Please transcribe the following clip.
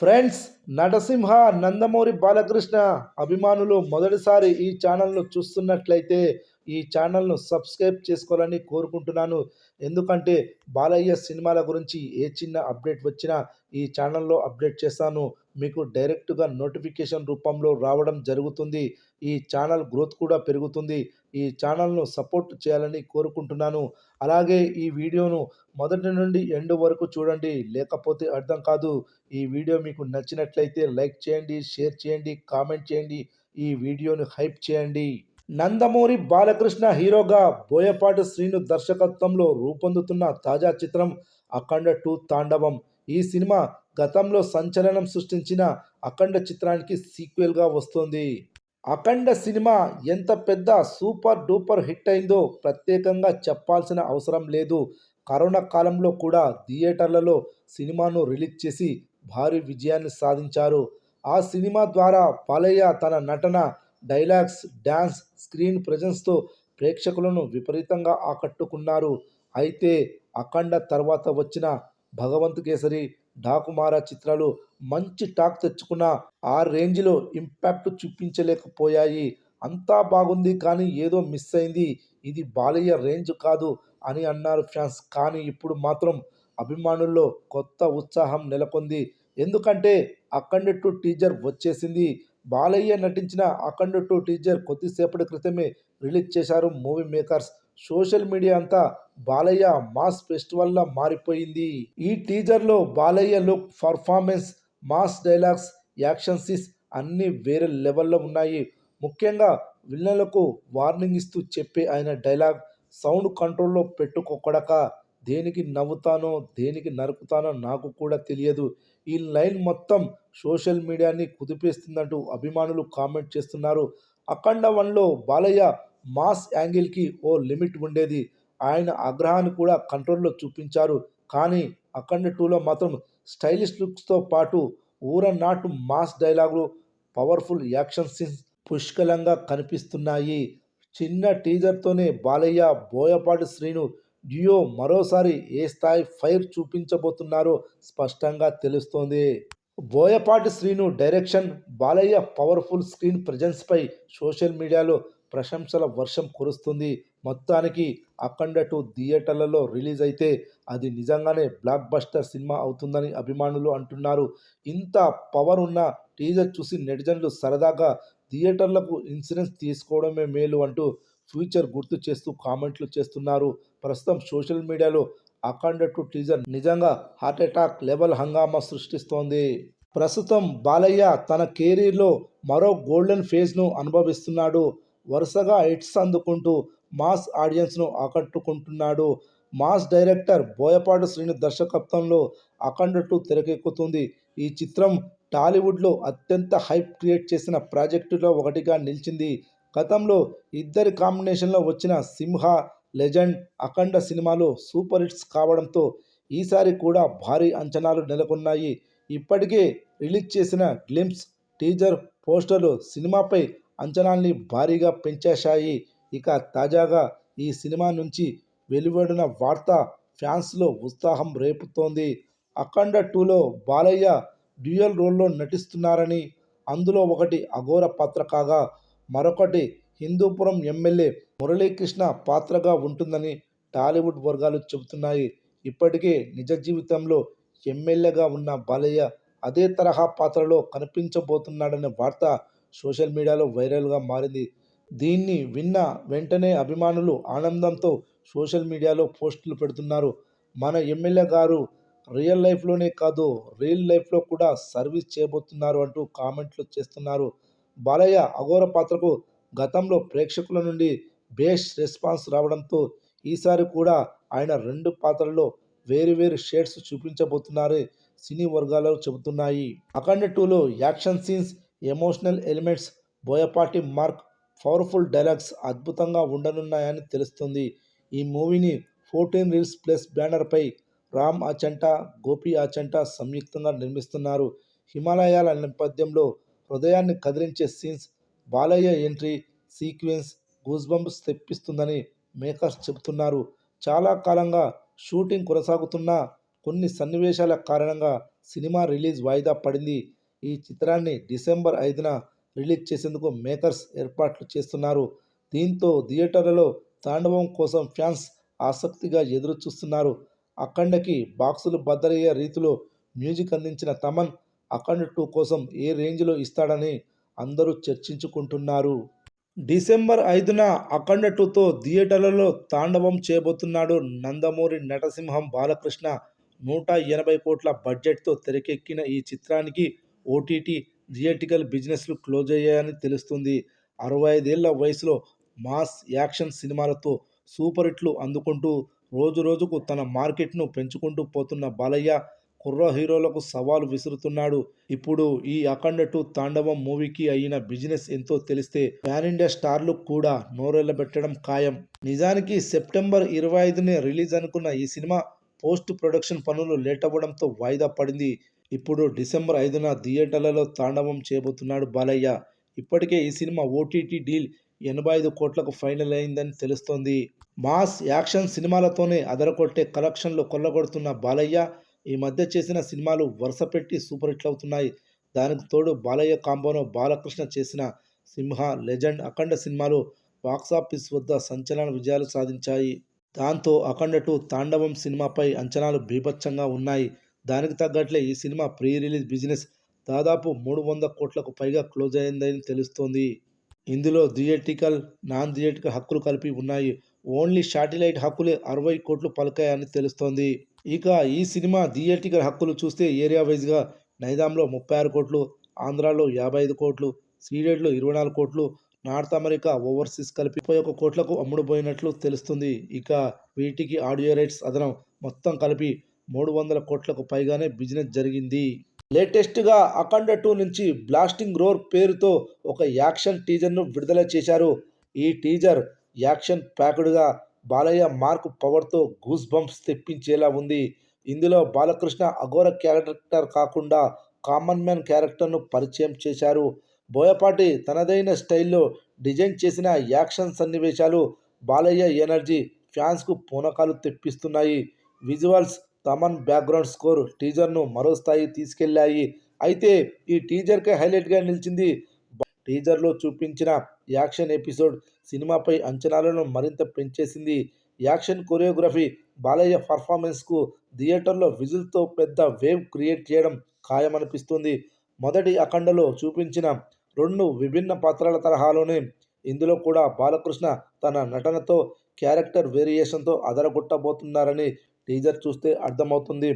Friends, నటసింహ నందమూరి బాలకృష్ణ అభిమానులు మొదటిసారి ఈ ఛానల్ను చూస్తున్నట్లయితే ఈ ఛానల్ను సబ్స్క్రైబ్ చేసుకోవాలని కోరుకుంటున్నాను. ఎందుకంటే బాలయ్య సినిమాల గురించి ఏ చిన్న అప్డేట్ వచ్చినా ఈ ఛానల్లో అప్డేట్ చేస్తాను. మీకు డైరెక్ట్గా నోటిఫికేషన్ రూపంలో రావడం జరుగుతుంది. ఈ ఛానల్ గ్రోత్ కూడా పెరుగుతుంది. ఈ ఛానల్ను సపోర్ట్ చేయాలని కోరుకుంటున్నాను. అలాగే ఈ వీడియోను మొదటి నుండి ఎండ్ వరకు చూడండి, లేకపోతే అర్థం కాదు. ఈ వీడియో మీకు నచ్చినట్లయితే లైక్ చేయండి, షేర్ చేయండి, కామెంట్ చేయండి, ఈ వీడియోని హైప్ చేయండి. నందమూరి బాలకృష్ణ హీరోగా బోయపాటి శ్రీను దర్శకత్వంలో రూపొందుతున్న తాజా చిత్రం అఖండ 2 తాండవం. ఈ సినిమా గతంలో సంచలనం సృష్టించిన అఖండ చిత్రానికి సీక్వెల్గా వస్తోంది. అఖండ సినిమా ఎంత పెద్ద సూపర్ డూపర్ హిట్ అయిందో ప్రత్యేకంగా చెప్పాల్సిన అవసరం లేదు. కరోనా కాలంలో కూడా థియేటర్లలో సినిమాను రిలీజ్ చేసి భారీ విజయాన్ని సాధించారు. ఆ సినిమా ద్వారా బాలయ్య తన నటన, డైలాగ్స్, డ్యాన్స్, స్క్రీన్ ప్రెజెన్స్తో ప్రేక్షకులను విపరీతంగా ఆకట్టుకున్నారు. అయితే అఖండ తర్వాత వచ్చిన భగవంత్ కేసరి, డాకుమారా చిత్రాలు మంచి టాక్ తెచ్చుకున్న ఆ రేంజ్లో ఇంపాక్ట్ చూపించలేకపోయాయి. అంతా బాగుంది కానీ ఏదో మిస్ అయింది, ఇది బాలయ్య రేంజ్ కాదు అని అన్నారు ఫ్యాన్స్. కానీ ఇప్పుడు మాత్రం అభిమానుల్లో కొత్త ఉత్సాహం నెలకొంది. ఎందుకంటే అఖండ 2 టీజర్ వచ్చేసింది. బాలయ్య నటించిన అఖండ 2 టీజర్ కొద్దిసేపటి క్రితమే రిలీజ్ చేశారు మూవీ మేకర్స్. సోషల్ మీడియా అంతా బాలయ్య మాస్ ఫెస్టివల్లా మారిపోయింది. ఈ టీజర్లో Balayya look, performance, mass dialogues, action scenes అన్నీ వేరే లెవెల్లో ఉన్నాయి. ముఖ్యంగా విలన్లకు వార్నింగ్ ఇస్తూ చెప్పే ఆయన డైలాగ్ సౌండ్ కంట్రోల్లో పెట్టుకో కొడకా, దేనికి నవ్వుతానో దేనికి నరుకుతానో నాకు కూడా తెలియదు. ఈ లైన్ మొత్తం సోషల్ మీడియాని కుదిపేస్తుందంటూ అభిమానులు కామెంట్ చేస్తున్నారు. అఖండ 1లో బాలయ్య మాస్ యాంగిల్కి ఓ లిమిట్ ఉండేది. ఆయన ఆగ్రహాన్ని కూడా కంట్రోల్లో చూపించారు. కానీ అఖండ 2లో మాత్రం స్టైలిష్ లుక్స్తో పాటు ఊర నాటు మాస్ డైలాగులు, పవర్ఫుల్ యాక్షన్ సీన్స్ పుష్కలంగా కనిపిస్తున్నాయి. చిన్న టీజర్తోనే బాలయ్య, బోయపాటి శ్రీను డ్యూయో మరోసారి ఏ స్థాయి ఫైర్ చూపించబోతున్నారో స్పష్టంగా తెలుస్తోంది. Boyapati Srinu direction, Balayya powerful screen ప్రెజెన్స్పై సోషల్ మీడియాలో ప్రశంసల వర్షం కురుస్తుంది. మొత్తానికి అఖండ 2 థియేటర్లలో రిలీజ్ అయితే అది నిజంగానే బ్లాక్ బస్టర్ సినిమా అవుతుందని అభిమానులు అంటున్నారు. ఇంత పవర్ ఉన్న టీజర్ చూసి నెటిజన్లు సరదాగా థియేటర్లకు ఇన్సూరెన్స్ తీసుకోవడమే మేలు అంటూ ఫ్యూచర్ గుర్తు చేస్తూ కామెంట్లు చేస్తున్నారు. ప్రస్తుతం సోషల్ మీడియాలో అఖండ 2 టీజర్ నిజంగా హార్ట్ అటాక్ లెవెల్ హంగామా సృష్టిస్తోంది. ప్రస్తుతం బాలయ్య తన కెరీర్లో మరో గోల్డెన్ ఫేజ్ను అనుభవిస్తున్నాడు. వరుసగా హిట్స్ అందుకుంటూ మాస్ ఆడియన్స్ను ఆకట్టుకుంటున్నాడు. మాస్ డైరెక్టర్ బోయపాటి శ్రీను దర్శకత్వంలో అఖండ 2 తెరకెక్కుతుంది. ఈ చిత్రం టాలీవుడ్లో అత్యంత హైప్ క్రియేట్ చేసిన ప్రాజెక్టులో ఒకటిగా నిలిచింది. గతంలో ఇద్దరి కాంబినేషన్లో వచ్చిన సింహ, లెజెండ్, అఖండ సినిమాలు సూపర్ హిట్స్ కావడంతో ఈసారి కూడా భారీ అంచనాలు నెలకొన్నాయి. ఇప్పటికే రిలీజ్ చేసిన గ్లింప్స్, టీజర్, పోస్టర్లు సినిమాపై అంచనాల్ని భారీగా పెంచేశాయి. ఇక తాజాగా ఈ సినిమా నుంచి వెలువడిన వార్త ఫ్యాన్స్లో ఉత్సాహం రేపుతోంది. అఖండ 2లో బాలయ్య డ్యూయల్ రోల్లో నటిస్తున్నారని, అందులో ఒకటి అఘోర పాత్ర కాగా మరొకటి హిందూపురం ఎమ్మెల్యే మురళీకృష్ణ పాత్రగా ఉంటుందని టాలీవుడ్ వర్గాలు చెబుతున్నాయి. ఇప్పటికే నిజ జీవితంలో ఎమ్మెల్యేగా ఉన్న బాలయ్య అదే తరహా పాత్రలో కనిపించబోతున్నాడనే వార్త సోషల్ మీడియాలో వైరల్గా మారింది. దీన్ని విన్న వెంటనే అభిమానులు ఆనందంతో సోషల్ మీడియాలో పోస్టులు పెడుతున్నారు. మన ఎమ్మెల్యే గారు రియల్ లైఫ్లోనే కాదు, రియల్ లైఫ్లో కూడా సర్వీస్ చేయబోతున్నారు అంటూ కామెంట్లు చేస్తున్నారు. బాలయ్య అఘోర పాత్రకు గతంలో ప్రేక్షకుల నుండి బేష్ రెస్పాన్స్ రావడంతో ఈసారి కూడా ఆయన రెండు పాత్రల్లో వేరు షేడ్స్ చూపించబోతున్నారని సినీ వర్గాలు చెబుతున్నాయి. అఖండ 2లో action scenes, emotional elements, Boyapati mark, powerful dialogues అద్భుతంగా ఉండనున్నాయని తెలుస్తుంది. ఈ మూవీని 14 రీల్స్ ప్లస్ బ్యానర్పై రామ్ ఆచంట, గోపి ఆచంట సంయుక్తంగా నిర్మిస్తున్నారు. హిమాలయాల నేపథ్యంలో హృదయాన్ని కదిలించే scenes, Balayya entry sequence goosebumps తెప్పిస్తుందని మేకర్స్ చెబుతున్నారు. చాలా కాలంగా షూటింగ్ కొనసాగుతున్న కొన్ని సన్నివేశాల కారణంగా సినిమా రిలీజ్ వాయిదా పడింది. ఈ చిత్రాన్ని డిసెంబర్ 5న రిలీజ్ చేసేందుకు మేకర్స్ ఏర్పాట్లు చేస్తున్నారు. దీంతో థియేటర్లలో తాండవం కోసం ఫ్యాన్స్ ఆసక్తిగా ఎదురు చూస్తున్నారు. అఖండకి బాక్సులు బద్దలయ్యే రీతిలో మ్యూజిక్ అందించిన తమన్ అఖండ 2 కోసం ఏ రేంజ్లో ఇస్తాడని అందరూ చర్చించుకుంటున్నారు. డిసెంబర్ 5న అఖండ 2తో థియేటర్లలో తాండవం చేయబోతున్నాడు. నందమూరి నటసింహం బాలకృష్ణ 180 కోట్ల బడ్జెట్తో తెరకెక్కిన ఈ చిత్రానికి ఓటీటీ, థియేట్రికల్ బిజినెస్లు క్లోజ్ అయ్యాయని తెలుస్తుంది. 65 ఏళ్ల వయసులో మాస్ యాక్షన్ సినిమాలతో సూపర్ హిట్లు అందుకుంటూ రోజురోజుకు తన మార్కెట్ను పెంచుకుంటూ పోతున్న బాలయ్య కుర్ర హీరోలకు సవాలు విసురుతున్నాడు. ఇప్పుడు ఈ అఖండ 2 తాండవం మూవీకి అయిన బిజినెస్ ఎంతో తెలిస్తే పాన్ ఇండియా స్టార్లు కూడా నోరెళ్లబెట్టడం ఖాయం. నిజానికి సెప్టెంబర్ 25నే రిలీజ్ అనుకున్న ఈ సినిమా పోస్ట్ ప్రొడక్షన్ పనులు లేట్ అవ్వడంతో వాయిదా పడింది. ఇప్పుడు డిసెంబర్ 5న థియేటర్లలో తాండవం చేయబోతున్నాడు బాలయ్య. ఇప్పటికే ఈ సినిమా ఓటీటీ డీల్ 85 కోట్లకు ఫైనల్ అయిందని తెలుస్తోంది. మాస్ యాక్షన్ సినిమాలతోనే అదరకొట్టే కలెక్షన్లు కొల్లగొడుతున్న బాలయ్య ఈ మధ్య చేసిన సినిమాలు వరుస పెట్టి సూపర్ హిట్లు అవుతున్నాయి. దానికి తోడు బాలయ్య కాంబోలో బాలకృష్ణ చేసిన సింహ, లెజెండ్, అఖండ సినిమాలు బాక్సాఫీస్ వద్ద సంచలన విజయాలు సాధించాయి. దాంతో అఖండ 2 తాండవం సినిమాపై అంచనాలు బీభత్సంగా ఉన్నాయి. దానికి తగ్గట్లే ఈ సినిమా ప్రీ రిలీజ్ బిజినెస్ దాదాపు 300 కోట్లకు పైగా క్లోజ్ అయిందని తెలుస్తోంది. ఇందులో థియేట్రికల్, నాన్ థియేట్రికల్ హక్కులు కలిపి ఉన్నాయి. ఓన్లీ శాటిలైట్ హక్కులే 60 కోట్లు పలికాయని తెలుస్తోంది. ఇక ఈ సినిమా థియేట్రికల్ హక్కులు చూస్తే ఏరియా వైజ్గా నైజాంలో 36 కోట్లు, ఆంధ్రాలో 55 కోట్లు, సీడెడ్లో 24 కోట్లు, నార్త్ అమెరికా, ఓవర్సీస్ కలిపి 31 కోట్లకు అమ్ముడుపోయినట్లు తెలుస్తుంది. ఇక వీటికి ఆడియో రైట్స్ అదనం మొత్తం కలిపి 300 కోట్లకు పైగానే బిజినెస్ జరిగింది. లేటెస్ట్గా అఖండ 2 నుంచి బ్లాస్టింగ్ రోర్ పేరుతో ఒక యాక్షన్ టీజర్ను విడుదల చేశారు. ఈ టీజర్ యాక్షన్ ప్యాక్డ్గా బాలయ్య మార్క్ పవర్తో గూస్ బంప్స్ తెప్పించేలా ఉంది. ఇందులో బాలకృష్ణ అఘోర క్యారెక్టర్ కాకుండా కామన్ మ్యాన్ క్యారెక్టర్ను పరిచయం చేశారు. బోయపాటి తనదైన స్టైల్లో డిజైన్ చేసిన యాక్షన్ సన్నివేశాలు బాలయ్య ఎనర్జీ ఫ్యాన్స్కు పూనకాలు తెప్పిస్తున్నాయి. విజువల్స్, తమన్ బ్యాక్గ్రౌండ్ స్కోర్ టీజర్ను మరో స్థాయి తీసుకెళ్లాయి. అయితే ఈ టీజర్కే హైలైట్గా నిలిచింది. టీజర్లో చూపించిన యాక్షన్ ఎపిసోడ్ సినిమాపై అంచనాలను మరింత పెంచేసింది. యాక్షన్ కొరియోగ్రఫీ, బాలయ్య పర్ఫార్మెన్స్కు థియేటర్లో విజిల్తో పెద్ద వేవ్ క్రియేట్ చేయడం ఖాయమనిపిస్తుంది. మొదటి అఖండలో చూపించిన 2 విభిన్న పాత్రల తరహాలోనే ఇందులో కూడా బాలకృష్ణ తన నటనతో, క్యారెక్టర్ వేరియేషన్తో అదరగొట్టబోతున్నారని టీజర్ చూస్తే అర్థమవుతుంది.